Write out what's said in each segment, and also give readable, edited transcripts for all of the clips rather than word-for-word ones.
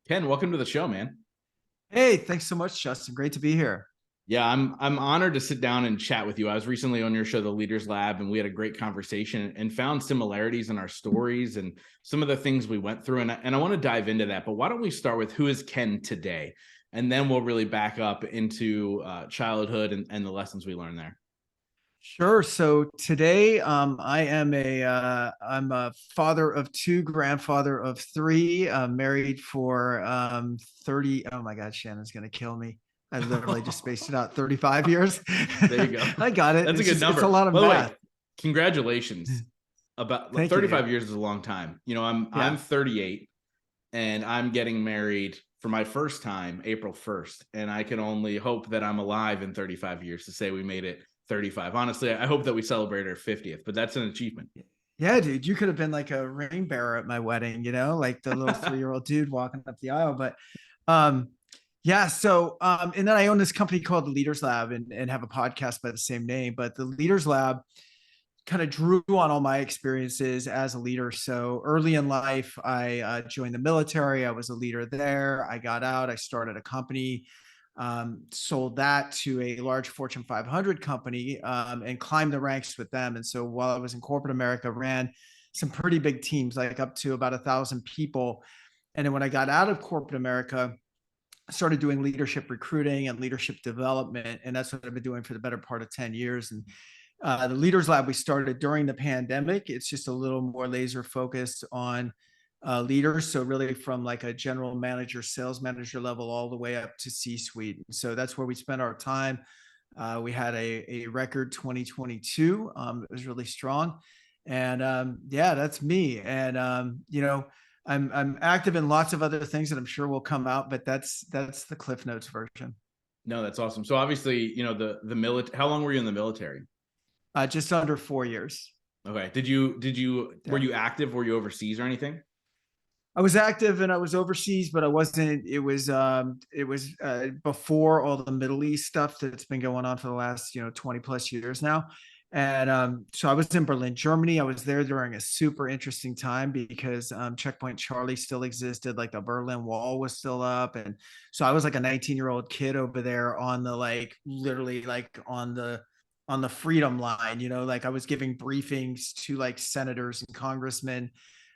Ken, welcome to the show, man. Hey, thanks so much, Justin. Great to be here. Yeah, I'm honored to sit down and chat with you. I was recently on your show, The Leaders Lab, and we had a great conversation and found similarities in our stories and some of the things we went through. And I want to dive into that. But why don't we start with who is Ken today? And then we'll really back up into childhood and the lessons we learned there. Sure. So today, I'm a father of two, grandfather of three, married for 30. Oh my God, Shannon's gonna kill me. I literally just spaced it out 35 years. There you go. I got it. That's a good It's number. a lot of By the math. way, congratulations. About Thank you, 35 dude. years is a long time. I'm Yeah. 38 and I'm getting married for my first time April 1st. And I can only hope that I'm alive in 35 years to say we made it 35. Honestly, I hope that we celebrate our 50th, but that's an achievement. Yeah, dude, you could have been like a ring bearer at my wedding, like the little 3-year-old dude walking up the aisle. But um, yeah, and then I own this company called the Leaders Lab and have a podcast by the same name. But the Leaders Lab kind of drew on all my experiences as a leader. So early in life, I joined the military. I was a leader there. I got out. I started a company, sold that to a large Fortune 500 company, and climbed the ranks with them. And so while I was in corporate America, ran some pretty big teams, like up to about 1,000 people. And then when I got out of corporate America, I started doing leadership recruiting and leadership development. And that's what I've been doing for the better part of 10 years. And the Leaders Lab we started during the pandemic. It's just a little more laser focused on leaders. So really from like a general manager, sales manager level, all the way up to C-suite. So that's where we spent our time. We had a record 2022. It was really strong. And yeah, that's me. And I'm active in lots of other things that I'm sure will come out, but that's the Cliff Notes version. No, that's awesome. So obviously, the military, how long were you in the military? Just under 4 years. Okay. Were Yeah. you active? Were you overseas or anything? I was active and I was overseas, but I wasn't. It was before all the Middle East stuff that's been going on for the last 20 plus years now. And so I was in Berlin, Germany. I was there during a super interesting time because Checkpoint Charlie still existed, like the Berlin Wall was still up, and so I was like a 19-year-old kid over there on the like literally like on the freedom line. Like I was giving briefings to like senators and congressmen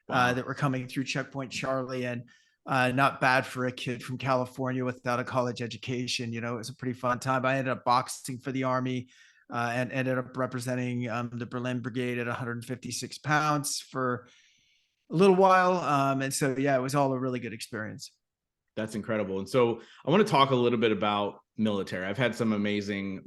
Wow. that were coming through Checkpoint Charlie, and not bad for a kid from California without a college education. It was a pretty fun time. I ended up boxing for the Army and ended up representing the Berlin Brigade at 156 pounds for a little while. And so, yeah, it was all a really good experience. That's incredible. And so I want to talk a little bit about military. I've had some amazing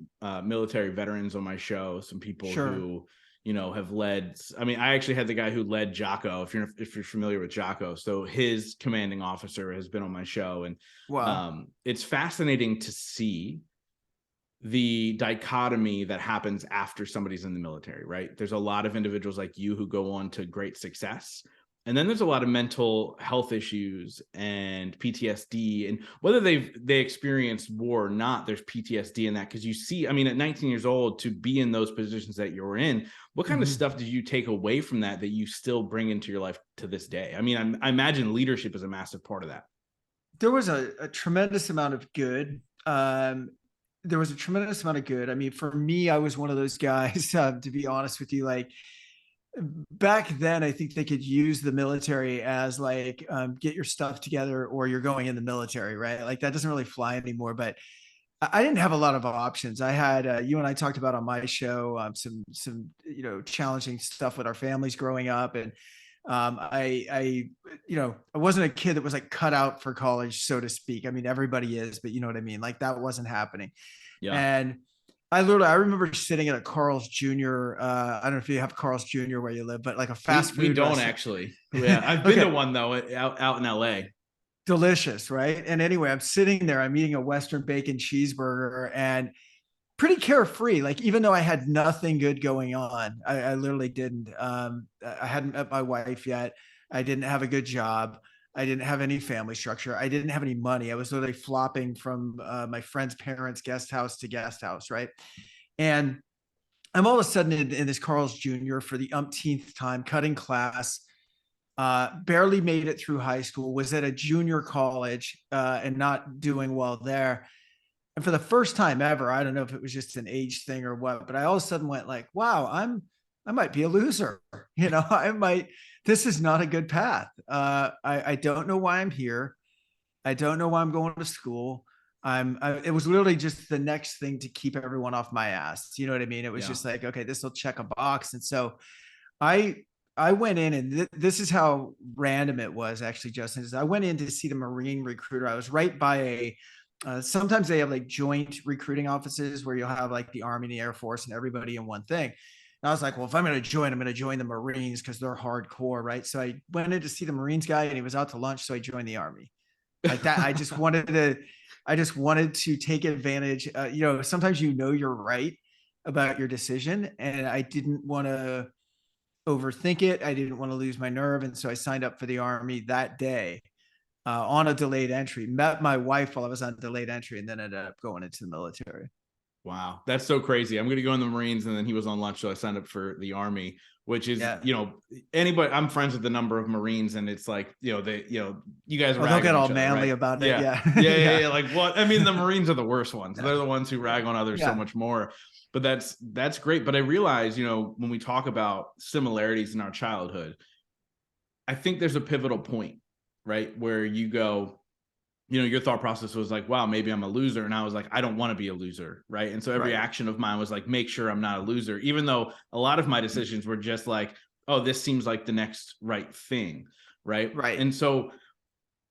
military veterans on my show, some people Sure. who, have led. I mean, I actually had the guy who led Jocko, if you're familiar with Jocko. So his commanding officer has been on my show. And Wow. it's fascinating to see the dichotomy that happens after somebody's in the military, right? There's a lot of individuals like you who go on to great success. And then there's a lot of mental health issues and PTSD, and whether they experienced war or not, there's PTSD in that. Because you see, I mean, at 19 years old, to be in those positions that you're in, what kind of Mm-hmm. stuff did you take away from that you still bring into your life to this day? I mean, I imagine leadership is a massive part of that. There was a tremendous amount of good. There was a tremendous amount of good. I mean, for me, I was one of those guys, to be honest with you, like back then, I think they could use the military as like, get your stuff together or you're going in the military, right? Like that doesn't really fly anymore. But I didn't have a lot of options. I had you and I talked about on my show some challenging stuff with our families growing up, and I wasn't a kid that was like cut out for college, so to speak. I mean, everybody is, but you know what I mean. Like that wasn't happening, Yeah. and I remember sitting at a Carl's Jr. I don't know if you have Carl's Jr. where you live, but like a fast We food don't restaurant. actually. Yeah, I've been to Okay, one though out in LA. delicious, right? And anyway, I'm sitting there, I'm eating a Western bacon cheeseburger and pretty carefree. Like, even though I had nothing good going on, I literally didn't. I hadn't met my wife yet. I didn't have a good job. I didn't have any family structure. I didn't have any money. I was literally flopping from my friend's parents' guest house to guest house, right? And I'm all of a sudden in this Carl's Jr. for the umpteenth time, cutting class, barely made it through high school, was at a junior college and not doing well there. And for the first time ever, I don't know if it was just an age thing or what, but I all of a sudden went like, wow, I might be a loser. You know, this is not a good path. I don't know why I'm here. I don't know why I'm going to school. It was literally just the next thing to keep everyone off my ass. You know what I mean? It was Yeah. just like, okay, this will check a box. And so I, I went in and this is how random it was actually, Justin, is I went in to see the Marine recruiter. I was right by sometimes they have like joint recruiting offices where you'll have like the Army and the Air Force and everybody in one thing. And I was like, well, if I'm going to join, I'm going to join the Marines because they're hardcore, right? So I went in to see the Marines guy and he was out to lunch. So I joined the Army like that. I just wanted to take advantage. You know, sometimes you know you're right about your decision, and I didn't want to overthink it. I didn't want to lose my nerve, and so I signed up for the Army that day on a delayed entry. Met my wife while I was on delayed entry, and then ended up going into the military. Wow, that's so crazy. I'm going to go in the Marines, and then he was on lunch, so I signed up for the Army, which is, Yeah. you know, anybody. I'm friends with the number of Marines, and it's like, you know, you guys Oh, they'll rag get on all each other, manly right? about it. Yeah, Yeah. yeah. Like what? I mean, the Marines are the worst ones. Yeah. They're the ones who rag on others so Yeah. much more. But that's great. But I realize, you know, when we talk about similarities in our childhood, I think there's a pivotal point, right, where you go, you know, your thought process was like, wow, maybe I'm a loser. And I was like, I don't want to be a loser. Right. And so every Right. action of mine was like, make sure I'm not a loser, even though a lot of my decisions were just like, oh, this seems like the next right thing. Right. Right. And so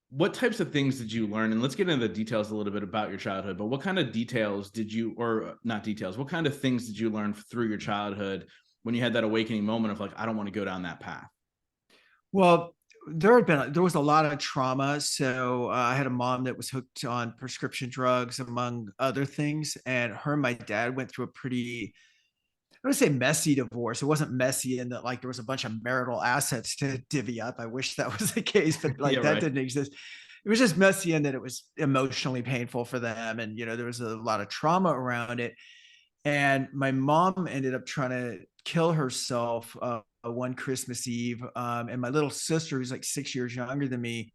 what types of things did you learn? And let's get into the details a little bit about your childhood, but what kind of details did you, or not details, what kind of things did you learn through your childhood when you had that awakening moment of like, I don't want to go down that path? Well, there was a lot of trauma. So I had a mom that was hooked on prescription drugs, among other things, and her and my dad went through a pretty, I would say, messy divorce. It wasn't messy in that like there was a bunch of marital assets to divvy up. I wish that was the case, but Yeah. like that Right. didn't exist. It was just messy in that it was emotionally painful for them, and you know there was a lot of trauma around it. And my mom ended up trying to kill herself one Christmas Eve. And my little sister, who's like 6 years younger than me,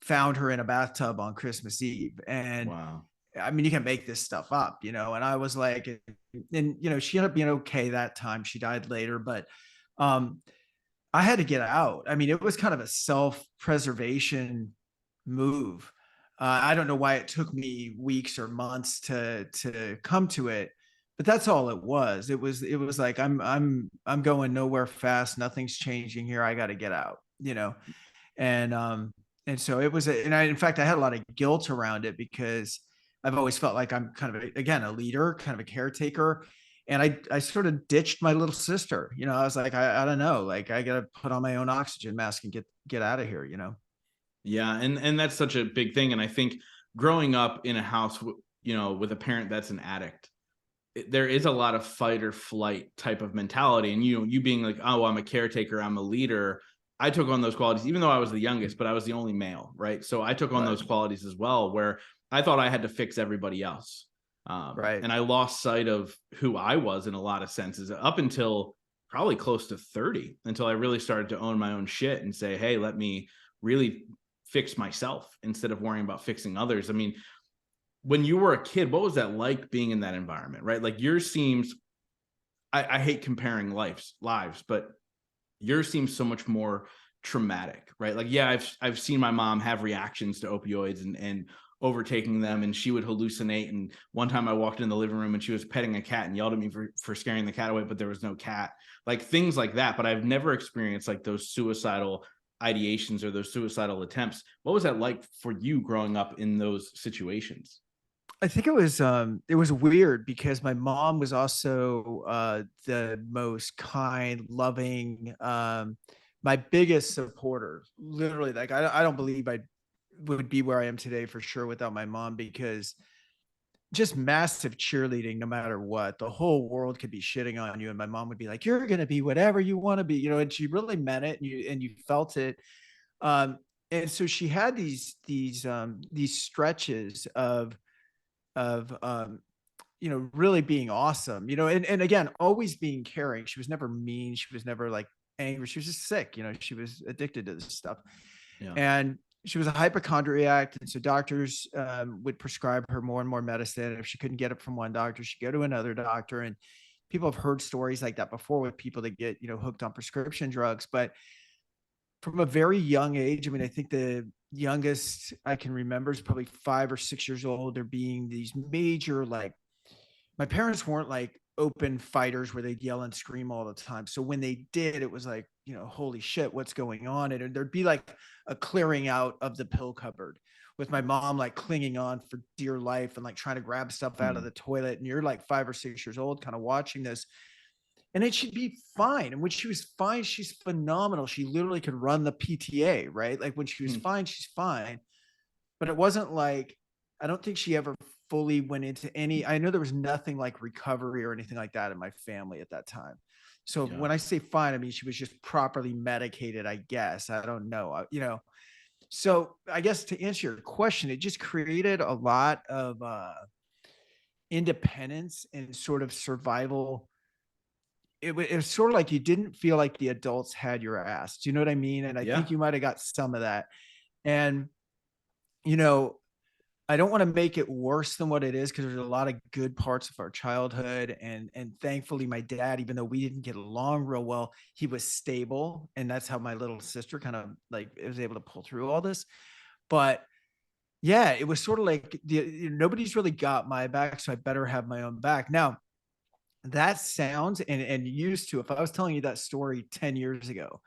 found her in a bathtub on Christmas Eve. And Wow. I mean, you can make this stuff up, you know. And I was like, and you know, she ended up being okay that time. She died later, but um, I had to get out. I mean, it was kind of a self-preservation move. I don't know why it took me weeks or months to come to it, but that's all it was. It was like I'm going nowhere fast. Nothing's changing here. I got to get out, you know. And and so it was and I in fact I had a lot of guilt around it because I've always felt like I'm kind of again a leader, kind of a caretaker. And I sort of ditched my little sister. You know, I was like, I don't know, like I gotta put on my own oxygen mask and get out of here, you know. Yeah, and that's such a big thing. And I think growing up in a house, you know, with a parent that's an addict, there is a lot of fight or flight type of mentality. And you being like, oh, I'm a caretaker, I'm a leader. I took on those qualities, even though I was the youngest, but I was the only male, right? So I took on Right. those qualities as well, where I thought I had to fix everybody else, Right. and I lost sight of who I was in a lot of senses up until probably close to 30, until I really started to own my own shit and say, hey, let me really fix myself instead of worrying about fixing others. I mean, when you were a kid, what was that like being in that environment, right? Like yours seems, I hate comparing lives, but yours seems so much more traumatic, right? Like, yeah, I've seen my mom have reactions to opioids and overtaking them, and she would hallucinate. And one time I walked in the living room and she was petting a cat and yelled at me for scaring the cat away, but there was no cat, like things like that. But I've never experienced like those suicidal ideations or those suicidal attempts. What was that like for you growing up in those situations? I think it was weird because my mom was also the most kind, loving, my biggest supporter. Literally, like I don't believe I would be where I am today for sure without my mom because just massive cheerleading no matter what. The whole world could be shitting on you and my mom would be like, "You're going to be whatever you want to be," you know, and she really meant it and you felt it. Um and so she had these stretches of you know really being awesome, you know, and again always being caring. She was never mean, she was never like angry. She was just sick. She was addicted to this stuff. Yeah. And she was a hypochondriac. And so doctors would prescribe her more and more medicine. And if she couldn't get it from one doctor, she'd go to another doctor. And people have heard stories like that before with people that get, hooked on prescription drugs. But from a very young age, I mean, I think the youngest I can remember is probably 5 or 6 years old. There being these major, like, my parents weren't like open fighters where they'd yell and scream all the time. So when they did, it was like, holy shit, what's going on? And there'd be like a clearing out of the pill cupboard with my mom like clinging on for dear life and like trying to grab stuff out of the toilet. And you're like 5 or 6 years old, kind of watching this. And it should be fine. And when she was fine, she's phenomenal. She literally could run the PTA, right? Like when she was fine, she's fine. But it wasn't like, I don't think she ever fully went into any, I know there was nothing like recovery or anything like that in my family at that time. So Yeah. when I say fine, I mean, she was just properly medicated, I guess. I don't know. So I guess to answer your question, it just created a lot of independence and sort of survival. It was sort of like you didn't feel like the adults had your ass. Do you know what I mean? And I think Yeah. you might have got some of that. And, you know, I don't want to make it worse than what it is because there's a lot of good parts of our childhood, and thankfully my dad, even though we didn't get along real well, he was stable, and that's how my little sister kind of like was able to pull through all this. But yeah, it was sort of like nobody's really got my back, so I better have my own back. Now that sounds and used to, if I was telling you that story 10 years ago,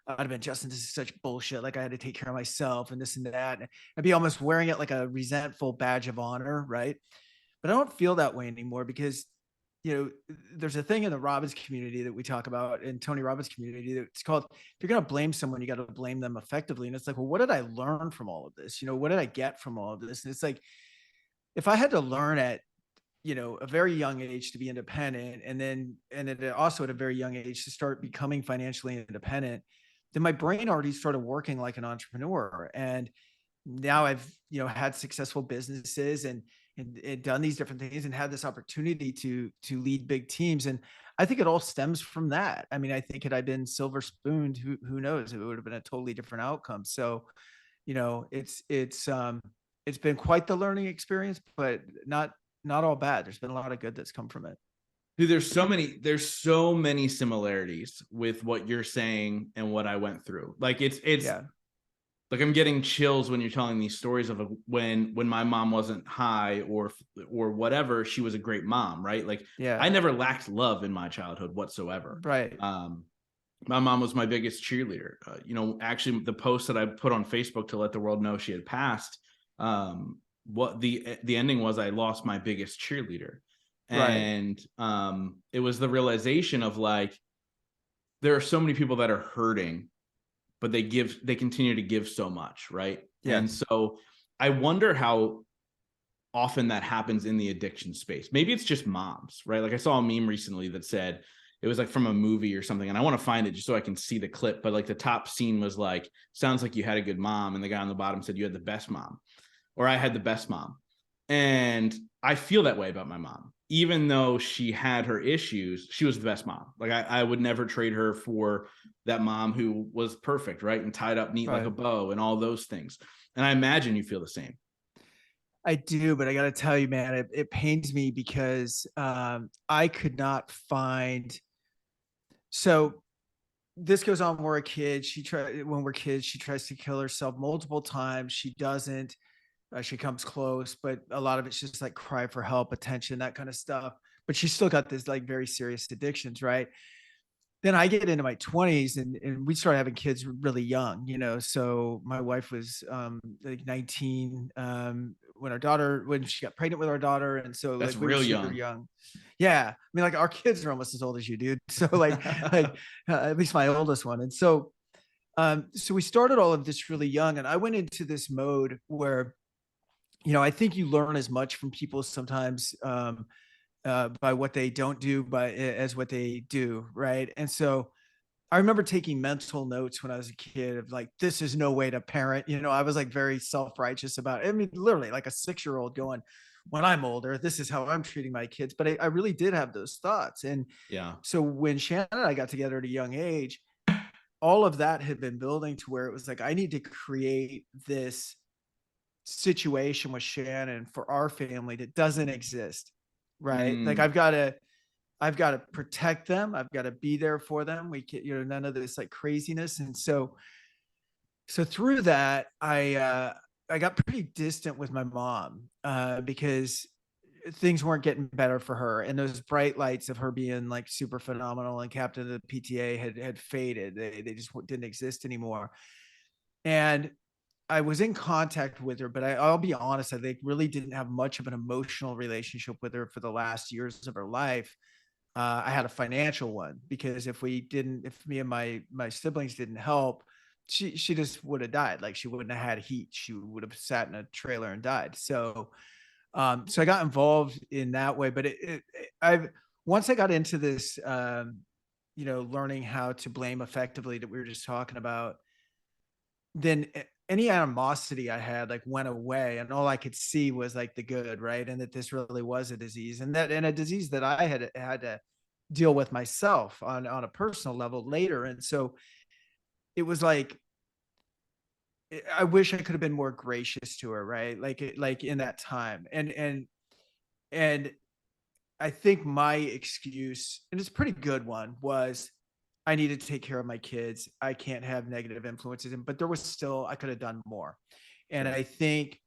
I'd have been, Justin, this is such bullshit. Like I had to take care of myself and this and that. And I'd be almost wearing it like a resentful badge of honor. Right. But I don't feel that way anymore because, there's a thing in the Robbins community that we talk about in Tony Robbins community that it's called, if you're going to blame someone, you got to blame them effectively. And it's like, well, what did I learn from all of this? What did I get from all of this? And it's like, if I had to learn at, a very young age to be independent, and then also at a very young age to start becoming financially independent, then my brain already started working like an entrepreneur. And now I've, had successful businesses and done these different things and had this opportunity to lead big teams. And I think it all stems from that. I mean, I think had I been silver spooned, who knows, it would have been a totally different outcome. So, it's been quite the learning experience, but not all bad. There's been a lot of good that's come from it. Dude, there's so many similarities with what you're saying and what I went through. Like it's Yeah. like I'm getting chills when you're telling these stories of when my mom wasn't high or whatever, she was a great mom, right? Like Yeah. I never lacked love in my childhood whatsoever. Right. My mom was my biggest cheerleader. Actually the post that I put on Facebook to let the world know she had passed, what the ending was, I lost my biggest cheerleader. Right. And it was the realization of like, there are so many people that are hurting, but they continue to give so much, right? Yes. And so I wonder how often that happens in the addiction space. Maybe it's just moms, right? Like I saw a meme recently that said, it was like from a movie or something, and I want to find it just so I can see the clip, but like the top scene was like, sounds like you had a good mom, and the guy on the bottom said you had the best mom, or I had the best mom. And I feel that way about my mom. Even though she had her issues, she was the best mom. Like I would never trade her for that mom who was perfect, right? And tied up neat like a bow and all those things. And I imagine you feel the same. I do, but I got to tell you, man, it pains me because I could not find. So this goes on when we're a kid. When we're kids, she tries to kill herself multiple times. She doesn't. She comes close, but a lot of it's just like cry for help, attention, that kind of stuff. But she's still got this like very serious addictions, right? Then I get into my 20s and we started having kids really young, So my wife was like 19 when she got pregnant with our daughter. And so That's like we were real super young. Yeah. I mean, like our kids are almost as old as you, dude. So like at least my oldest one. And so we started all of this really young. And I went into this mode where I think you learn as much from people sometimes by what they don't do, as what they do, right? And so I remember taking mental notes when I was a kid of like, this is no way to parent. I was like very self-righteous about it. I mean, literally like a 6-year-old going, when I'm older, this is how I'm treating my kids. But I really did have those thoughts. And Yeah. so when Shannon and I got together at a young age, all of that had been building to where it was like, I need to create this situation with Shannon for our family that doesn't exist. Right. Like Mm, I've got to protect them. I've got to be there for them. We can, none of this like craziness. And so through that, I got pretty distant with my mom, because things weren't getting better for her. And those bright lights of her being like super phenomenal and captain of the PTA had faded. They just didn't exist anymore. And I was in contact with her, but I'll be honest, I think really didn't have much of an emotional relationship with her for the last years of her life. I had a financial one, because if me and my siblings didn't help, she just would have died. Like, she wouldn't have had heat. She would have sat in a trailer and died. So I got involved in that way. But I've once I got into this, learning how to blame effectively that we were just talking about, then any animosity I had like went away, and all I could see was like the good, right? And that this really was a disease, and a disease that I had to deal with myself on a personal level later. And so it was like, I wish I could have been more gracious to her, right? Like in that time. And I think my excuse, and it's a pretty good one, was I needed to take care of my kids. I can't have negative influences. But there was still, I could have done more. And I think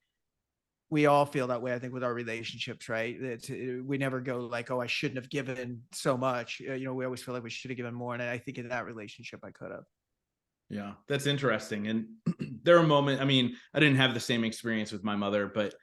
we all feel that way. I think with our relationships, right? We never go like, oh, I shouldn't have given so much. We always feel like we should have given more. And I think in that relationship, I could have. yeah, that's interesting. And there are moments, I mean, I didn't have the same experience with my mother, but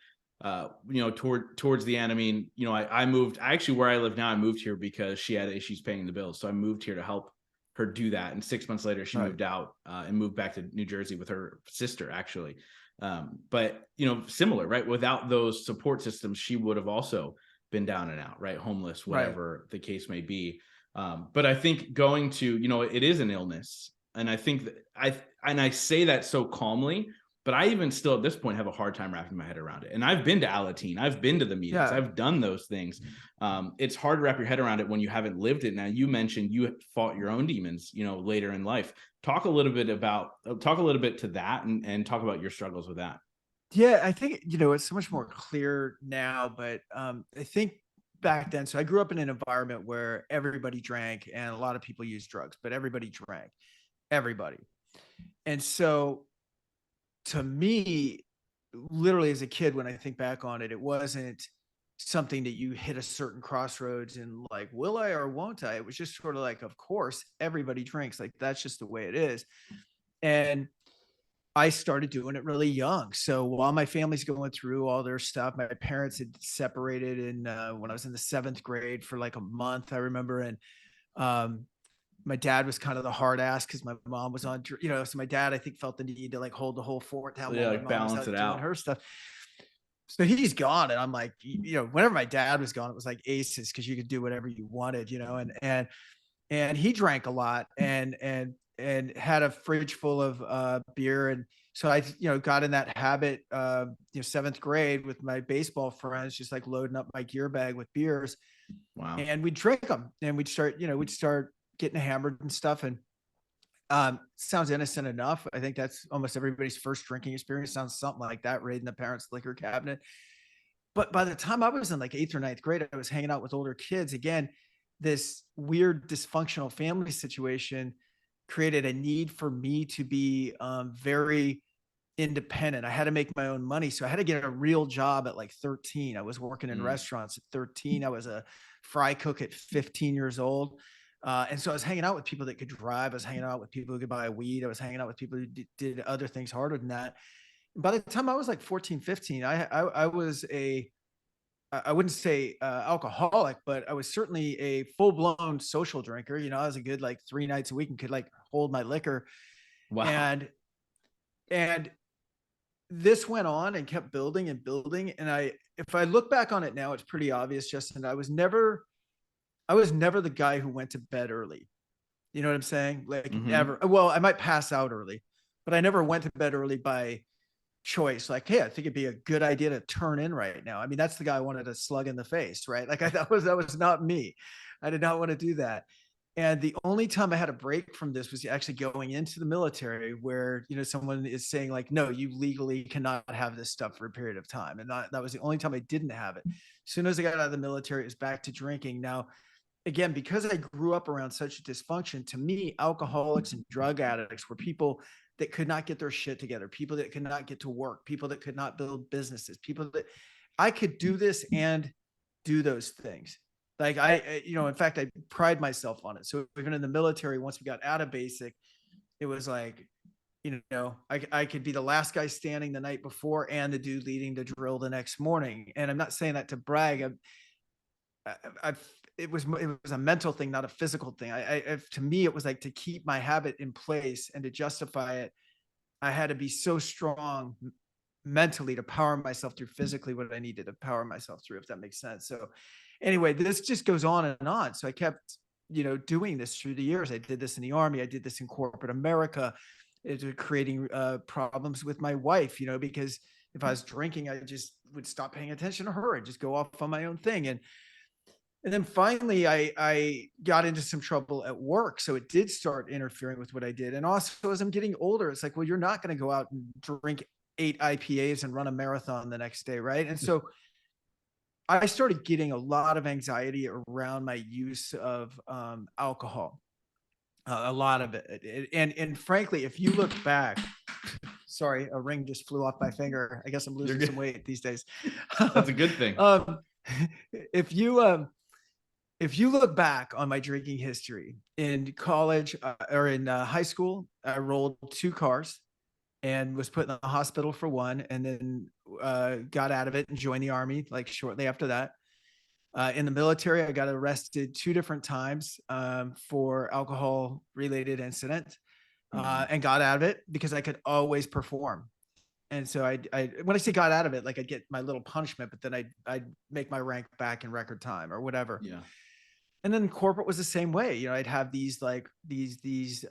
towards the end, I mean, I moved, actually where I live now, I moved here because she had issues paying the bills. So I moved here to help her do that. And 6 months later, she Right. moved out and moved back to New Jersey with her sister, actually. But similar, right? Without those support systems, she would have also been down and out, right? Homeless, Right. whatever the case may be. But I think going to, it is an illness. And I think that I say that so calmly, but I even still at this point have a hard time wrapping my head around it. And I've been to Alateen, I've been to the meetings, Yeah. I've done those things. It's hard to wrap your head around it when you haven't lived it. Now, you mentioned you fought your own demons, later in life. Talk a little bit to that, and talk about your struggles with that. Yeah. I think, it's so much more clear now, but I think back then, so I grew up in an environment where everybody drank and a lot of people used drugs, but everybody drank, everybody. And so to me, literally as a kid, when I think back on it, it wasn't something that you hit a certain crossroads and like, will I or won't I? It was just sort of like, of course, everybody drinks. Like, that's just the way it is. And I started doing it really young. So while my family's going through all their stuff, my parents had separated in when I was in the 7th grade for like a month, I remember. And um, my dad was kind of the hard ass because my mom was on, so my dad, I think, felt the need to like hold the whole fort down while Yeah, my like mom was balance out it doing out. her stuff. So he's gone. And I'm like, whenever my dad was gone, it was like aces because you could do whatever you wanted, and he drank a lot and had a fridge full of beer. And so I, got in that habit, 7th grade with my baseball friends, just like loading up my gear bag with beers, Wow. and we'd drink them, and we'd start getting hammered and stuff. And sounds innocent enough. I think that's almost everybody's first drinking experience. Sounds something like that, raiding the parents' liquor cabinet. But by the time I was in like 8th or 9th grade, I was hanging out with older kids. Again, this weird dysfunctional family situation created a need for me to be very independent. I had to make my own money. So I had to get a real job at like 13. I was working in Mm. restaurants at 13. I was a fry cook at 15 years old. And so I was hanging out with people that could drive. I was hanging out with people who could buy weed. I was hanging out with people who did other things harder than that. By the time I was like 14, 15, I was I wouldn't say alcoholic, but I was certainly a full blown social drinker. I was a good like 3 nights a week and could like hold my liquor. Wow. And and this went on and kept building and building. And if I look back on it now, it's pretty obvious, Justin. I was never the guy who went to bed early. You know what I'm saying? Like, Mm-hmm. never. Well, I might pass out early, but I never went to bed early by choice. Like, hey, I think it'd be a good idea to turn in right now. I mean, that's the guy I wanted to slug in the face, right? Like, that was not me. I did not want to do that. And the only time I had a break from this was actually going into the military, where, someone is saying like, no, you legally cannot have this stuff for a period of time. And that was the only time I didn't have it. As soon as I got out of the military, it was back to drinking. Now, again, because I grew up around such dysfunction, to me, alcoholics and drug addicts were people that could not get their shit together, people that could not get to work, people that could not build businesses, people that I could do this and do those things. Like in fact, I pride myself on it. So even in the military, once we got out of basic, it was like, I could be the last guy standing the night before and the dude leading the drill the next morning. And I'm not saying that to brag. It was a mental thing, not a physical thing. To me, it was like, to keep my habit in place and to justify it, I had to be so strong mentally to power myself through physically what I needed to power myself through, if that makes sense. So anyway, this just goes on and on. So I kept, doing this through the years. I did this in the Army. I did this in corporate America. It was creating problems with my wife, because if I was drinking, I just would stop paying attention to her and just go off on my own thing. And then finally, I got into some trouble at work. So it did start interfering with what I did. And also, as I'm getting older, it's like, well, you're not going to go out and drink 8 IPAs and run a marathon the next day, right? And so I started getting a lot of anxiety around my use of alcohol, a lot of it. And frankly, if you look back, sorry, a ring just flew off my finger. I guess I'm losing some weight these days. That's a good thing. If you look back on my drinking history in college or in high school, I rolled 2 cars and was put in the hospital for one, and then got out of it and joined the Army like shortly after that. In the military, I got arrested 2 different times for alcohol related incident, and got out of it because I could always perform. And so when I say got out of it, like I'd get my little punishment, but then I'd make my rank back in record time or whatever. Yeah. And then corporate was the same way. I'd have these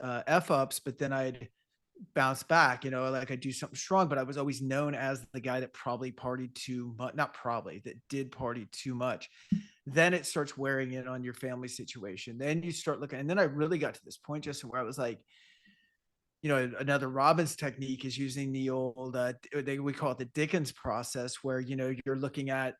F ups, but then I'd bounce back, like I do something strong, but I was always known as the guy that probably partied too much, not probably, that did party too much. Then it starts wearing in on your family situation. Then you start looking, and then I really got to this point, just where I was like, another Robbins technique is using the old, we call it the Dickens process, where, you're looking at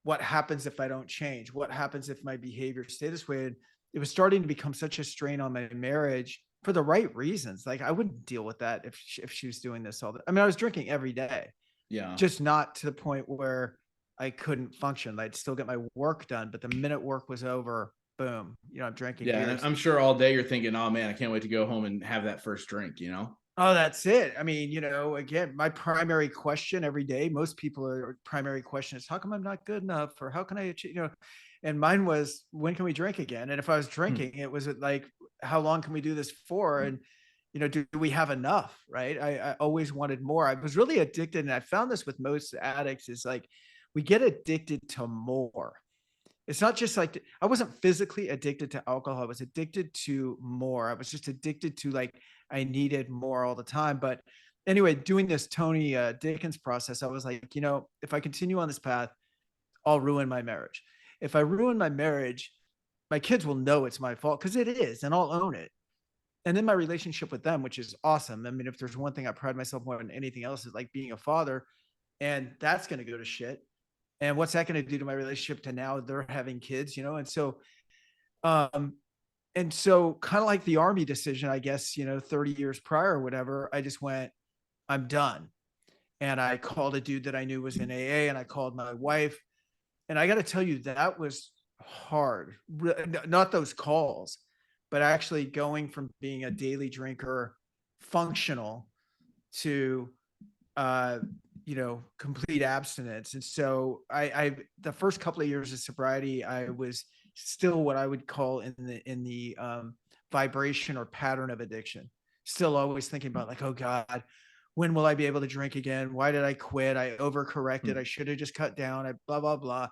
what happens if I don't change? What happens if my behavior stay this way? And it was starting to become such a strain on my marriage for the right reasons. Like I wouldn't deal with that if she was doing this all the, I mean, I was drinking every day, Yeah. just not to the point where I couldn't function. I'd still get my work done, but the minute work was over, boom, I'm drinking. Yeah. And I'm sure all day you're thinking, oh man, I can't wait to go home and have that first drink, Oh, that's it. I mean, again, my primary question every day, most people are primary question is, how come I'm not good enough? Or how can I achieve, and mine was, when can we drink again? And if I was drinking, it was like, how long can we do this for? And, do we have enough? Right. I always wanted more. I was really addicted. And I found this with most addicts is like, we get addicted to more. It's not just like, I wasn't physically addicted to alcohol. I was addicted to more. I was just addicted to like, I needed more all the time. But anyway, doing this Tony Dickens process, I was like, if I continue on this path, I'll ruin my marriage. If I ruin my marriage, my kids will know it's my fault, because it is, and I'll own it. And then my relationship with them, which is awesome. I mean, if there's one thing I pride myself more than anything else, is like being a father, and that's going to go to shit. And what's that going to do to my relationship to now they're having kids, um, and so kind of like the Army decision, I guess, 30 years prior or whatever, I just went, I'm done. And I called a dude that I knew was in AA, and I called my wife. And I got to tell you, that was hard. Not those calls, but actually going from being a daily drinker, functional, to complete abstinence. And so I the first couple of years of sobriety, I was still what I would call in the vibration or pattern of addiction. Still always thinking about like, oh God, when will I be able to drink again? Why did I quit? I overcorrected. I should have just cut down. I blah, blah, blah.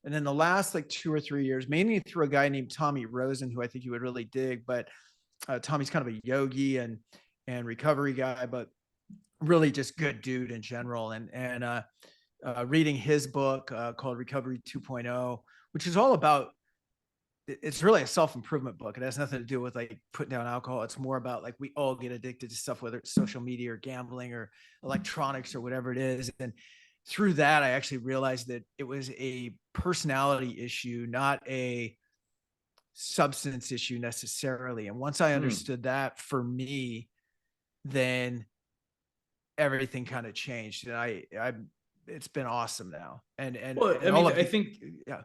And then the last like 2 or 3 years, mainly through a guy named Tommy Rosen, who I think you would really dig, but Tommy's kind of a yogi and recovery guy, but really just good dude in general. And reading his book called Recovery 2.0, which is all about it's really a self-improvement book. It has nothing to do with like putting down alcohol. It's more about like we all get addicted to stuff, whether it's social media or gambling or electronics or whatever it is. And through that, I actually realized that it was a personality issue, not a substance issue necessarily. And once I Hmm. understood that for me, then everything kind of changed. And it's been awesome now. Well, I And all mean, of the, yeah,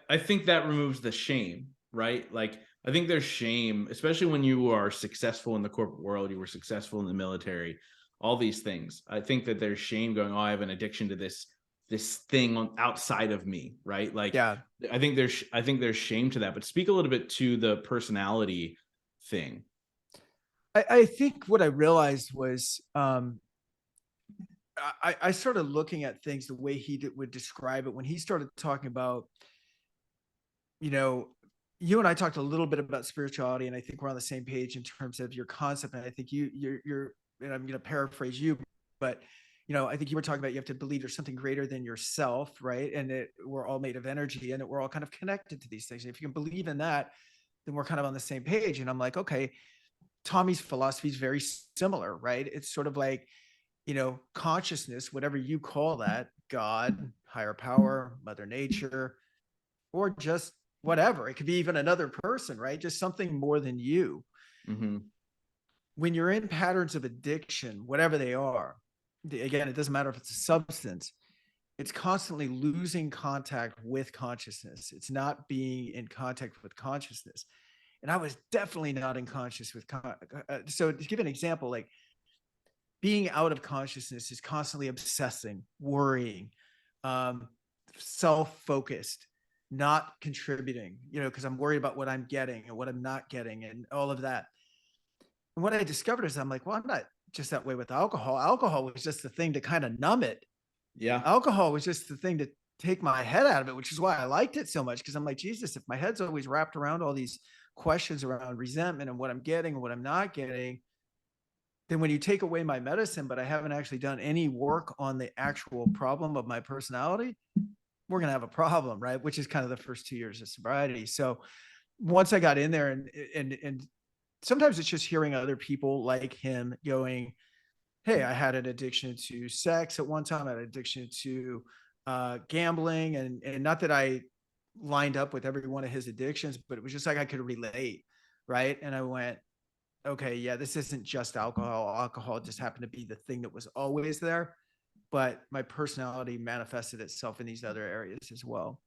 I think that removes the shame, right? Like, I think there's shame, especially when you are successful in the corporate world, you were successful in the military, all these things. I think that there's shame going, oh, I have an addiction to this thing outside of me, right? Like, yeah. I think there's shame to that. But speak a little bit to the personality thing. I think what I realized was, I started looking at things the way would describe it when he started talking about, you know, you and I talked a little bit about spirituality, and I think we're on the same page in terms of your concept. And I think you're, and I'm going to paraphrase you, but I think you were talking about you have to believe there's something greater than yourself, right? And that we're all made of energy, and that we're all kind of connected to these things. And if you can believe in that, then we're kind of on the same page. And I'm like, okay, Tommy's philosophy is very similar, right? It's sort of like, consciousness, whatever you call that, God, higher power, Mother Nature, or just whatever. It could be even another person, right? Just something more than you. Hmm. When you're in patterns of addiction, whatever they are, again, it doesn't matter if it's a substance, it's constantly losing contact with consciousness. It's not being in contact with consciousness. And I was definitely not in conscious with, so to give an example, like being out of consciousness is constantly obsessing, worrying, um, self-focused, not contributing, because I'm worried about what I'm getting and what I'm not getting and all of that. And what I discovered is I'm like, well, I'm not just that way with alcohol. Alcohol was just the thing to kind of numb it. Yeah. Alcohol was just the thing to take my head out of it, which is why I liked it so much. Because I'm like, Jesus, if my head's always wrapped around all these questions around resentment and what I'm getting and what I'm not getting, then when you take away my medicine, but I haven't actually done any work on the actual problem of my personality, we're going to have a problem, right? Which is kind of the first 2 years of sobriety. So once I got in there, and sometimes it's just hearing other people like him going, hey, I had an addiction to sex at one time, I had an addiction to gambling, and not that I lined up with every one of his addictions, but it was just like I could relate, right? And I went, okay, yeah, this isn't just alcohol. Alcohol just happened to be the thing that was always there, but my personality manifested itself in these other areas as well.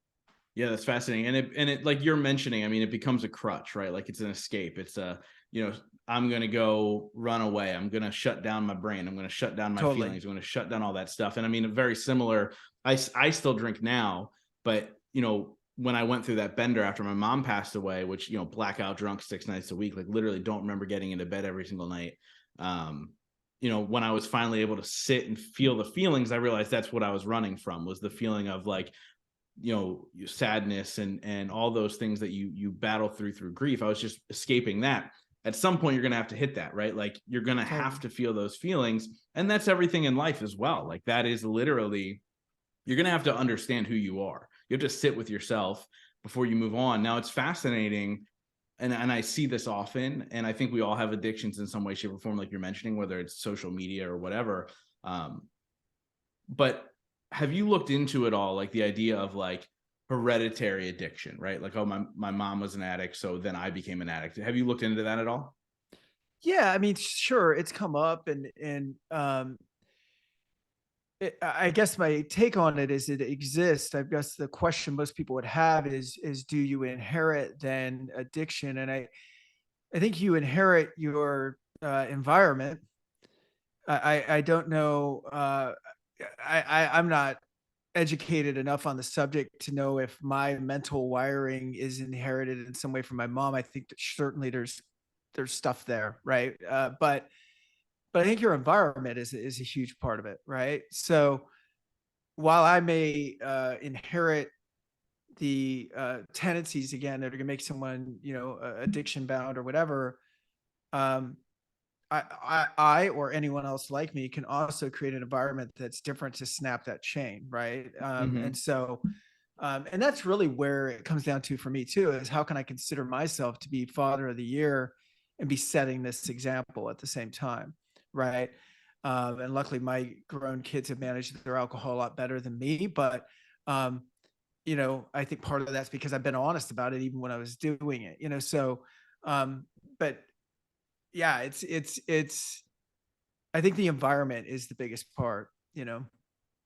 Yeah, that's fascinating. And it like you're mentioning, I mean, it becomes a crutch, right? Like it's an escape. It's you know, I'm gonna go run away. I'm gonna shut down my brain. I'm gonna shut down my Totally. feelings. I'm gonna shut down all that stuff. And I mean, very similar. I still drink now, but when I went through that bender after my mom passed away, which blackout drunk 6 nights a week, like literally don't remember getting into bed every single night. Um, when I was finally able to sit and feel the feelings, I realized that's what I was running from, was the feeling of like sadness and all those things that you battle through grief. I was just escaping that. At some point you're going to have to hit that, right? Like you're going to have Totally. to feel those feelings, and that's everything in life as well. Like that is literally, you're going to have to understand who you are. You have to sit with yourself before you move on. Now it's fascinating, and I see this often, and I think we all have addictions in some way, shape, or form, like you're mentioning, whether it's social media or whatever. But have you looked into it all, like the idea of like hereditary addiction, right? Like, oh, my mom was an addict, so then I became an addict. Have you looked into that at all? Yeah, I mean, sure, it's come up, I guess my take on it is it exists. I guess the question most people would have is do you inherit then addiction? And I think you inherit your environment. I don't know. I'm not educated enough on the subject to know if my mental wiring is inherited in some way from my mom. I think that certainly there's stuff there, right? But I think your environment is a huge part of it, right? So while I may inherit the tendencies again that are going to make someone addiction bound or whatever, um, I or anyone else like me can also create an environment that's different to snap that chain, right? And Mm-hmm. so And that's really where it comes down to for me too, is how can I consider myself to be father of the year and be setting this example at the same time, right? And luckily my grown kids have managed their alcohol a lot better than me, but um, I think part of that's because I've been honest about it even when I was doing it, so um, but yeah, it's I think the environment is the biggest part.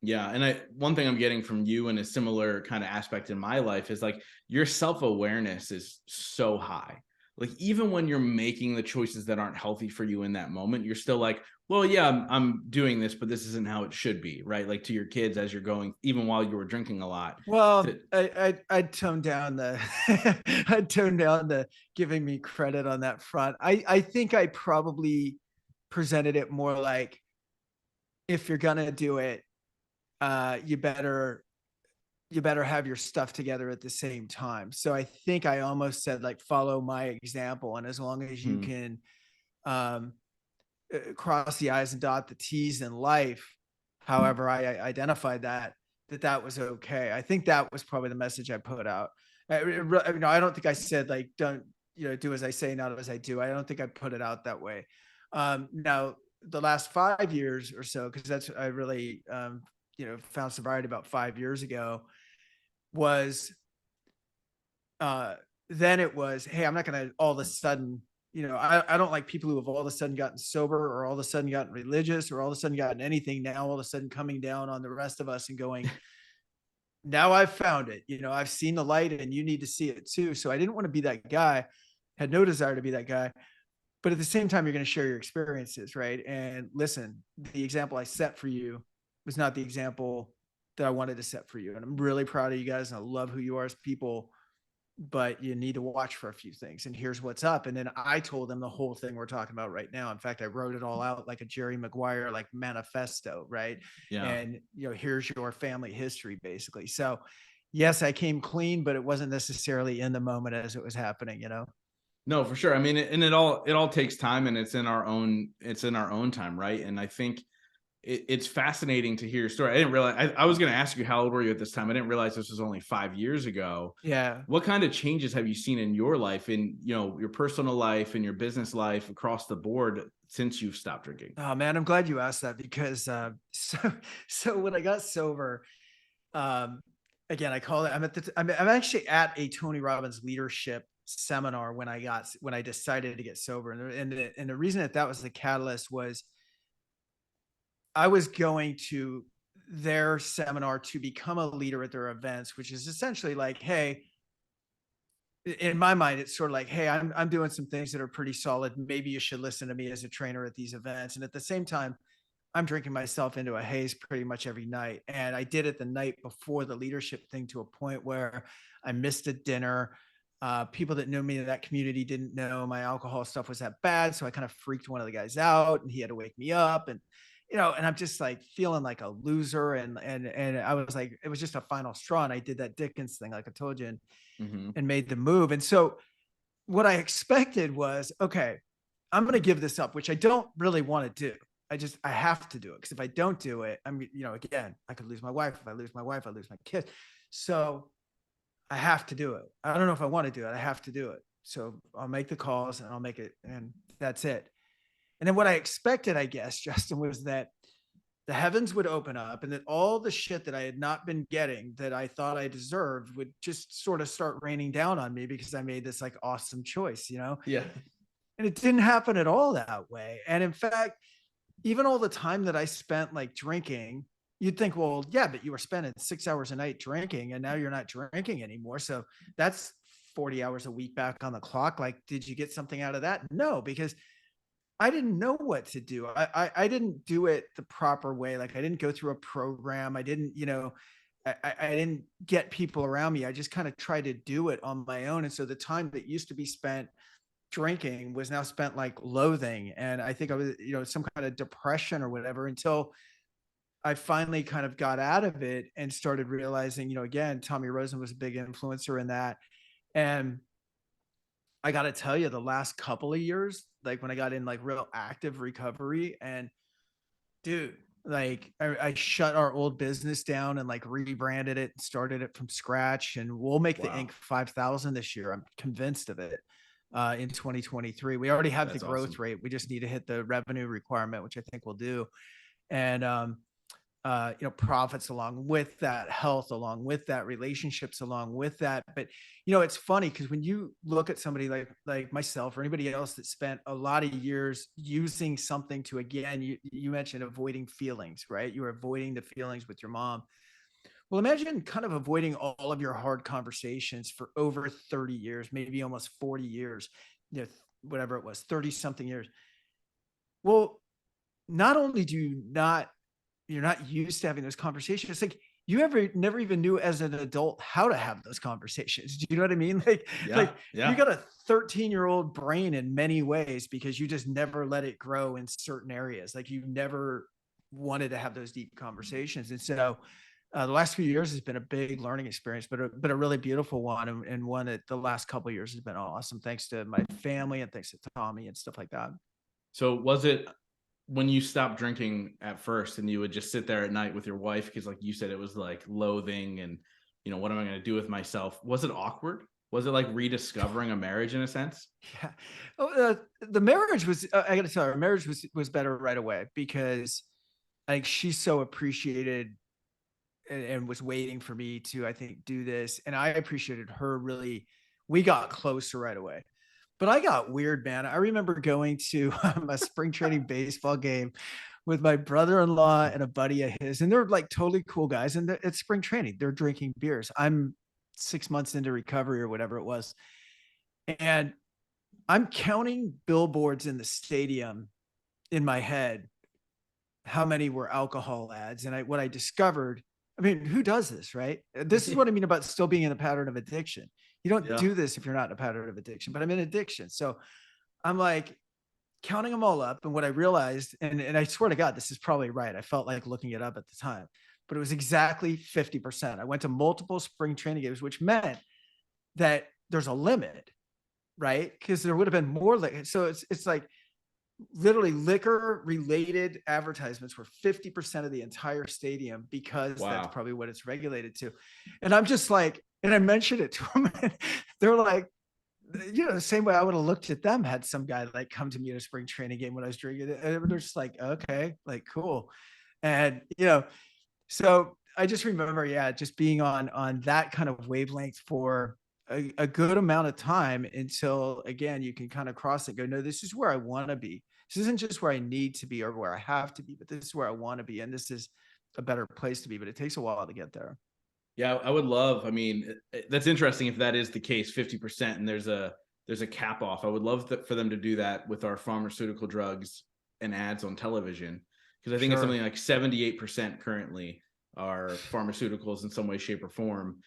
Yeah, and one thing I'm getting from you and a similar kind of aspect in my life is like your self-awareness is so high. Like even when you're making the choices that aren't healthy for you in that moment, you're still like, well, yeah, I'm doing this, but this isn't how it should be, right? Like to your kids as you're going, even while you were drinking a lot. Well, To, I'd tone down the I'd tone down the giving me credit on that front. I think I probably presented it more like, if you're gonna do it, you better have your stuff together at the same time. So I think I almost said like, follow my example, and as long as you hmm, can um, cross the i's and dot the t's in life, however I identified that was okay. I think that was probably the message I put out. I don't think I said like, don't do as I say, not as I do. I don't think I put it out that way. Now the last 5 years or so, because that's I really found sobriety about 5 years ago, was uh then it was, hey, I'm not gonna all of a sudden, I don't like people who have all of a sudden gotten sober, or all of a sudden gotten religious, or all of a sudden gotten anything, now all of a sudden coming down on the rest of us and going, now I've found it, I've seen the light and you need to see it too. So I didn't want to be that guy, had no desire to be that guy. But at the same time, you're going to share your experiences, right? And listen, the example I set for you was not the example that I wanted to set for you. And I'm really proud of you guys, and I love who you are as people, but you need to watch for a few things. And here's what's up. And then I told them the whole thing we're talking about right now. In fact, I wrote it all out like a Jerry Maguire, like manifesto, right? yeah. And, here's your family history, basically. So, yes, I came clean, but it wasn't necessarily in the moment as it was happening. No, for sure. I mean, and it all takes time, and it's in our own time, right? And I think it's fascinating to hear your story. I didn't realize I was going to ask you how old were you at this time. I didn't realize this was only 5 years ago. Yeah. What kind of changes have you seen in your life, in your personal life and your business life across the board since you've stopped drinking? Oh man, I'm glad you asked that, because so when I got sober, um, again, I call it. I'm actually at a Tony Robbins leadership seminar when I decided to get sober, and the reason that was the catalyst was I was going to their seminar to become a leader at their events, which is essentially like, hey, in my mind, it's sort of like, hey, I'm doing some things that are pretty solid. Maybe you should listen to me as a trainer at these events. And at the same time, I'm drinking myself into a haze pretty much every night. And I did it the night before the leadership thing, to a point where I missed a dinner. People that knew me in that community didn't know my alcohol stuff was that bad. So I kind of freaked one of the guys out, and he had to wake me up. And I'm just like feeling like a loser. And I was like, it was just a final straw. And I did that Dickens thing, like I told you, Hmm. and made the move. And so what I expected was, okay, I'm going to give this up, which I don't really want to do. I have to do it, because if I don't do it, again, I could lose my wife. If I lose my wife, I lose my kids. So I have to do it. I don't know if I want to do it. I have to do it. So I'll make the calls and I'll make it. And that's it. And then what I expected, I guess, Justin, was that the heavens would open up, and that all the shit that I had not been getting, that I thought I deserved, would just sort of start raining down on me, because I made this like awesome choice. Yeah. And it didn't happen at all that way. And in fact, even all the time that I spent like drinking, you'd think, well, yeah, but you were spending 6 hours a night drinking, and now you're not drinking anymore. So that's 40 hours a week back on the clock. Like, did you get something out of that? No, because I didn't know what to do. I didn't do it the proper way. Like, I didn't go through a program. I didn't, I didn't get people around me. I just kind of tried to do it on my own. And so the time that used to be spent drinking was now spent like loathing. And I think I was, some kind of depression or whatever, until I finally kind of got out of it and started realizing, again, Tommy Rosen was a big influencer in that. And I got to tell you, the last couple of years, like when I got in like real active recovery, and dude, Like I shut our old business down and like rebranded it and started it from scratch. And we'll make the Wow. Inc. 5,000 this year. I'm convinced of it. In 2023, we already have the That's growth awesome. rate. We just need to hit the revenue requirement, which I think we'll do. And profits along with that, health along with that, relationships along with that. But it's funny because when you look at somebody like myself or anybody else that spent a lot of years using something to, again, you mentioned avoiding feelings, right? You were avoiding the feelings with your mom. Well, imagine kind of avoiding all of your hard conversations for over 30 years, maybe almost 40 years, whatever it was, 30 something years. Well, not only do you're not used to having those conversations. It's like you never even knew as an adult how to have those conversations. Do you know what I mean? Like Yeah. you Yeah. got a 13-year-old brain in many ways because you just never let it grow in certain areas. Like you never wanted to have those deep conversations. And so the last few years has been a big learning experience, but a really beautiful one, and one that the last couple of years has been awesome, thanks to my family and thanks to Tommy and stuff like that. So was it when you stopped drinking at first and you would just sit there at night with your wife, because like you said, it was like loathing and what am I going to do with myself? Was it awkward? Was it like rediscovering a marriage in a sense? Yeah. Oh, the marriage was, I got to tell her, marriage was better right away because like she so appreciated and was waiting for me to, I think, do this. And I appreciated her really. We got closer right away. But I got weird, man. I remember going to a spring training baseball game with my brother-in-law and a buddy of his, and they're like totally cool guys. And it's spring training. They're drinking beers. I'm 6 months into recovery or whatever it was. And I'm counting billboards in the stadium in my head, how many were alcohol ads. And what I discovered, I mean, who does this, right? This is what I mean about still being in a pattern of addiction. You don't Yeah. do this if you're not in a pattern of addiction, but I'm in addiction. So I'm like counting them all up. And what I realized, and I swear to God, this is probably right. I felt like looking it up at the time, but it was exactly 50%. I went to multiple spring training games, which meant that there's a limit, right? Because there would have been more. So it's like literally liquor related advertisements were 50% of the entire stadium because that's Wow. probably what it's regulated to. And I'm just like, and I mentioned it to them, and they're like, the same way I would have looked at them had some guy like come to me at a spring training game when I was drinking it. And they're just like, okay, like cool. And so I just remember, yeah, just being on that kind of wavelength for a good amount of time until again you can kind of cross it, go, no, this is where I want to be. This isn't just where I need to be or where I have to be, but this is where I want to be, and this is a better place to be. But it takes a while to get there. Yeah, I would love. I mean, that's interesting if that is the case, 50%, and there's a cap off. I would love for them to do that with our pharmaceutical drugs and ads on television, because I think it's Sure. something like 78% currently are pharmaceuticals in some way, shape, or form.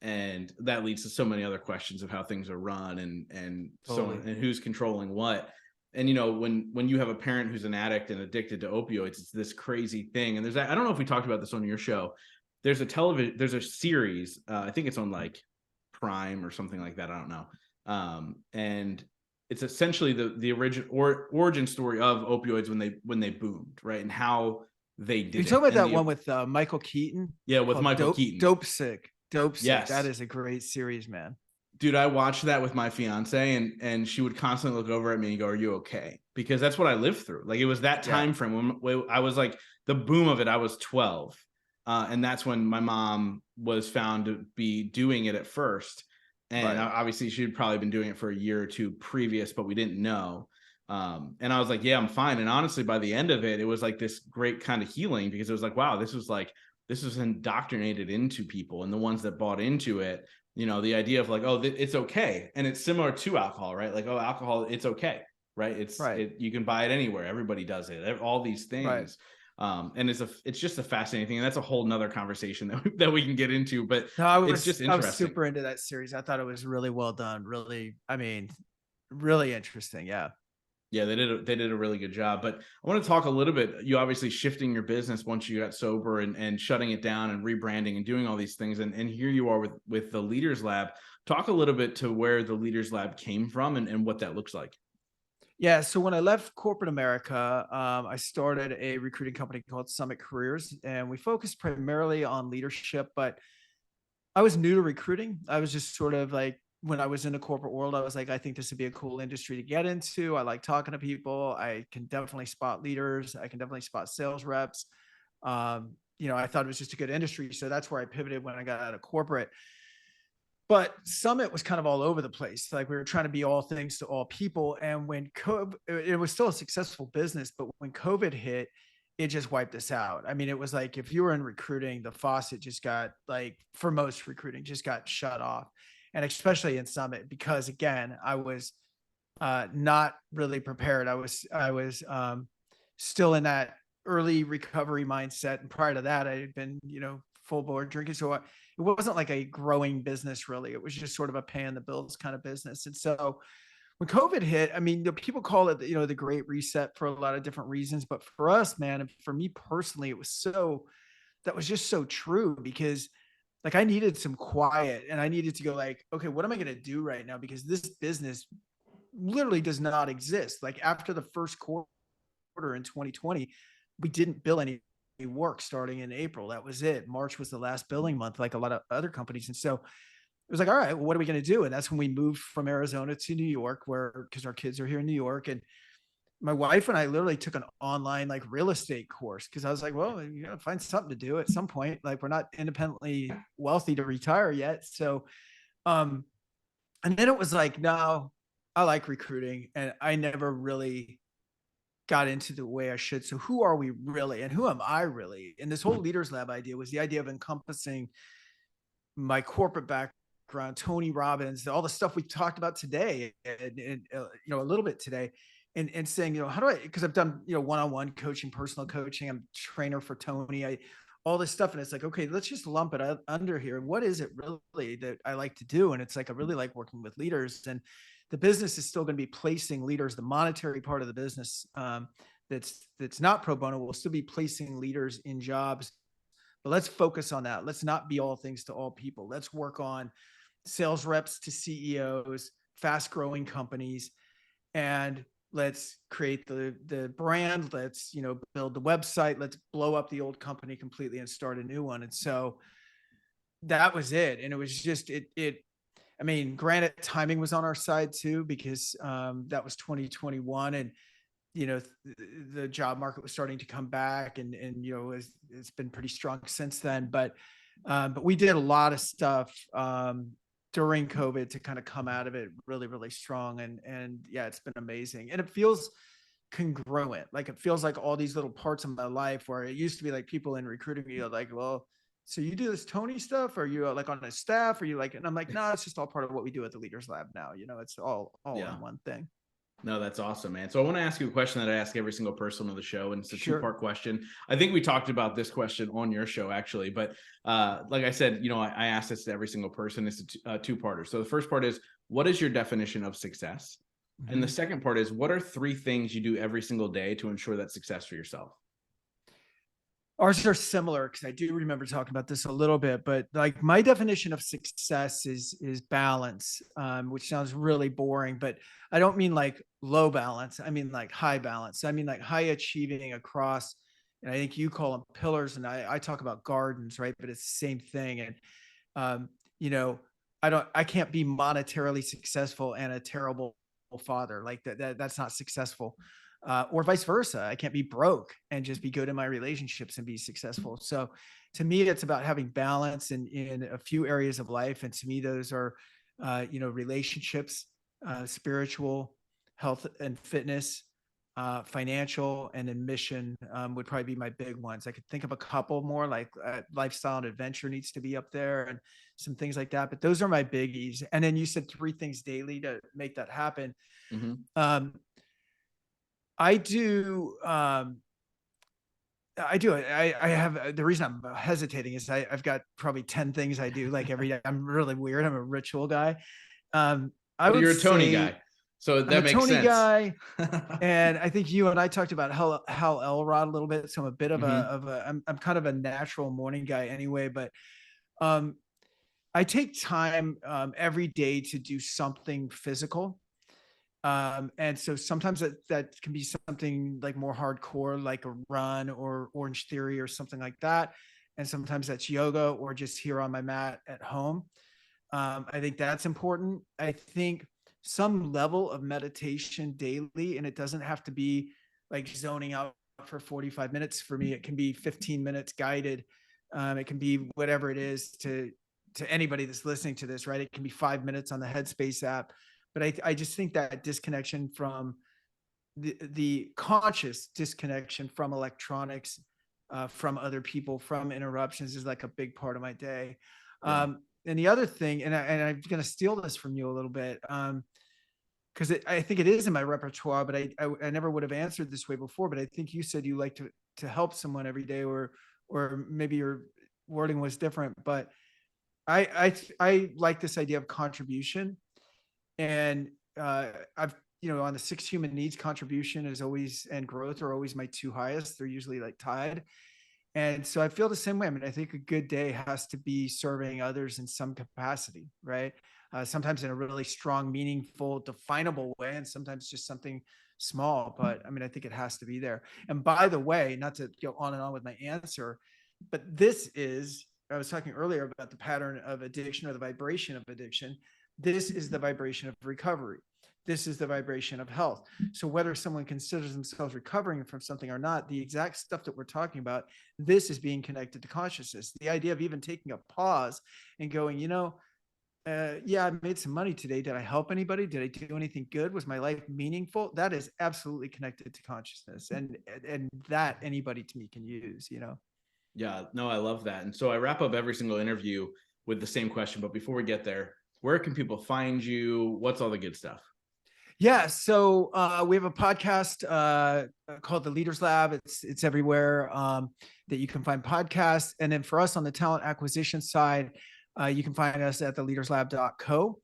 And that leads to so many other questions of how things are run and so Totally. and who's controlling what. And when you have a parent who's an addict and addicted to opioids, it's this crazy thing. And I don't know if we talked about this on your show. There's a series, I think it's on like Prime or something like that, I don't know, and it's essentially the origin story of opioids when they boomed, right, and how they You did talk it. about And that one with Michael Keaton yeah, with called Michael Dope Keaton. Dope Sick. Dope Sick. That Yes, is a great series, man. dude, I watched that with my fiance, and she would constantly look over at me and go, "Are you okay?" Because that's what I lived through. Like it was that Yeah. time frame when I was like the boom of it. I was 12, and that's when my mom was found to be doing it at first. And Right. obviously, she'd probably been doing it for a year or two previous, but we didn't know. And I was like, "Yeah, I'm fine." And honestly, by the end of it, it was like this great kind of healing, because it was like, "Wow, this was indoctrinated into people, and the ones that bought into it." The idea of like, oh, it's okay. And it's similar to alcohol, right? Like, oh, alcohol, it's okay, right? Right. You can buy it anywhere. Everybody does it, all these Right. things. And it's just a fascinating thing. And that's a whole nother conversation that we can get into, but No, I it's was just I was interesting. super into that series. I thought it was really well done. Really, I mean, really interesting. Yeah. Yeah, they did a really good job. But I want to talk a little bit. You obviously shifting your business once you got sober and shutting it down and rebranding and doing all these things. And here you are with the Leaders Lab. Talk a little bit to where the Leaders Lab came from and what that looks like. Yeah. So when I left corporate America, I started a recruiting company called Summit Careers, and we focused primarily on leadership. But I was new to recruiting. I was just sort of like, when I was in the corporate world, I was like, I think this would be a cool industry to get into. I like talking to people. I can definitely spot leaders. I can definitely spot sales reps. I thought it was just a good industry. So that's where I pivoted when I got out of corporate. But Summit was kind of all over the place. Like we were trying to be all things to all people. And when COVID, it was still a successful business, but when COVID hit, it just wiped us out. I mean, it was like if you were in recruiting, the faucet just got, like, for most recruiting, just got shut off. And especially in Summit, because again, I was not really prepared. I was still in that early recovery mindset, and prior to that, I had been, full board drinking. So it wasn't like a growing business really. It was just sort of a paying the bills kind of business. And so when COVID hit, I mean, people call it, the great reset for a lot of different reasons. But for us, man, and for me personally, that was just so true, because like I needed some quiet and I needed to go like, okay, what am I going to do right now? Because this business literally does not exist. Like after the first quarter in 2020, we didn't bill any work starting in April. That was it. March was the last billing month, like a lot of other companies. And so it was like, all right, well, what are we going to do? And that's when we moved from Arizona to New York, because our kids are here in New York. And my wife and I literally took an online like real estate course, because I was like, well, you gotta find something to do at some point. Like we're not independently wealthy to retire yet. So, um, and then it was like, no, I like recruiting, and I never really got into the way I should. So who are we really, and who am I really? And this whole Leaders Lab idea was the idea of encompassing my corporate background, Tony Robbins, all the stuff we talked about today, and a little bit today, and saying, how do I? Because I've done one-on-one coaching, personal coaching. I'm a trainer for Tony. All this stuff, and it's like, okay, let's just lump it under here. What is it really that I like to do? And it's like I really like working with leaders, and the business is still going to be placing leaders. The monetary part of the business, that's not pro bono, will still be placing leaders in jobs, but let's focus on that. Let's not be all things to all people. Let's work on sales reps to CEOs, fast growing companies, and let's create the brand. Let's, build the website. Let's blow up the old company completely and start a new one. And so that was it. And it was just, I mean, granted, timing was on our side too, because that was 2021, and the job market was starting to come back, and it's been pretty strong since then. But we did a lot of stuff during COVID to kind of come out of it really, really strong. And yeah, it's been amazing. And it feels congruent. Like it feels like all these little parts of my life, where it used to be like people in recruiting me are like, well, so you do this Tony stuff? Or you like on a staff? Or you like, and I'm like, no, it's just all part of what we do at the Leaders Lab now. It's all Yeah. in one thing. No, that's awesome, man. So I want to ask you a question that I ask every single person on the show, and it's a Sure. two-part question. I think we talked about this question on your show, actually, but like I said, I ask this to every single person. It's a two-parter. So the first part is, what is your definition of success? Mm-hmm. And the second part is, what are three things you do every single day to ensure that success for yourself? Ours are similar, because I do remember talking about this a little bit, but like my definition of success is balance, which sounds really boring, but I don't mean like low balance. I mean like high balance. I mean like high achieving across, and I think you call them pillars, and I talk about gardens, right? But it's the same thing. And um, you know, I can't be monetarily successful and a terrible father. Like that's not successful. Or vice versa. I can't be broke and just be good in my relationships and be successful. So to me, it's about having balance in a few areas of life. And to me, those are, relationships, spiritual, health and fitness, financial, and then mission would probably be my big ones. I could think of a couple more, like lifestyle and adventure needs to be up there, and some things like that. But those are my biggies. And then you said 3 things daily to make that happen. Mm-hmm. I do. I have, the reason I'm hesitating is I've got probably 10 things I do like every day. I'm really weird. I'm a ritual guy. You're a Tony guy, so that makes sense. Guy, and I think you and I talked about Hal Elrod a little bit. So I'm a bit of I'm kind of a natural morning guy anyway. But I take time every day to do something physical. And so sometimes that can be something like more hardcore, like a run or Orange Theory or something like that. And sometimes that's yoga or just here on my mat at home. I think that's important. I think some level of meditation daily, and it doesn't have to be like zoning out for 45 minutes. For me, it can be 15 minutes guided. It can be whatever it is to anybody that's listening to this, right? It can be 5 minutes on the Headspace app. But I just think that disconnection from the conscious disconnection from electronics, from other people, from interruptions is like a big part of my day. Yeah. And the other thing, and I'm going to steal this from you a little bit, because I think it is in my repertoire, but I never would have answered this way before. But I think you said you like to help someone every day, or maybe your wording was different. But I like this idea of contribution, and I've on the 6 human needs, contribution is always and growth are always my two highest. They're usually like tied. And so I feel the same way. I mean, I think a good day has to be serving others in some capacity, right? Sometimes in a really strong, meaningful, definable way, and sometimes just something small. But I mean, I think it has to be there. And by the way, not to go on and on with my answer, but this is, I was talking earlier about the pattern of addiction or the vibration of addiction. This is the vibration of recovery. This is the vibration of health. So whether someone considers themselves recovering from something or not, the exact stuff that we're talking about, this is being connected to consciousness. The idea of even taking a pause and going, yeah, I made some money today. Did I help anybody? Did I do anything good? Was my life meaningful? That is absolutely connected to consciousness, and that anybody to me can use. Yeah, no, I love that. And so I wrap up every single interview with the same question. But before we get there, where can people find you? What's all the good stuff? Yeah, so we have a podcast called The Leaders Lab. It's everywhere that you can find podcasts. And then for us on the talent acquisition side, you can find us at theleaderslab.co.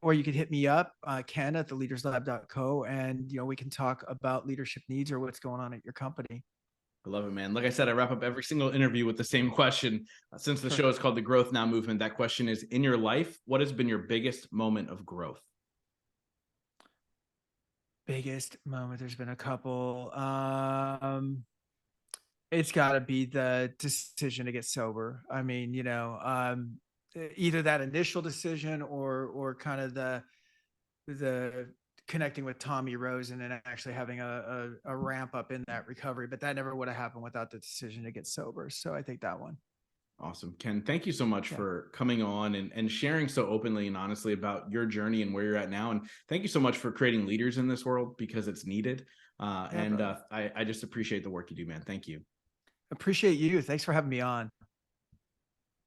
Or you could hit me up, Ken at theleaderslab.co, and we can talk about leadership needs or what's going on at your company. I love it, man. Like I said, I wrap up every single interview with the same question. Since the Sure. show is called The Growth Now Movement, that question is, in your life, what has been your biggest moment of growth? Biggest moment, there's been a couple. It's got to be the decision to get sober. I mean, either that initial decision or kind of the connecting with Tommy Rose and then actually having a ramp up in that recovery. But that never would have happened without the decision to get sober. So I think that one. Awesome. Ken, thank you so much Yeah. for coming on and sharing so openly and honestly about your journey and where you're at now. And thank you so much for creating leaders in this world because it's needed. I just appreciate the work you do, man. Thank you. Appreciate you. Thanks for having me on.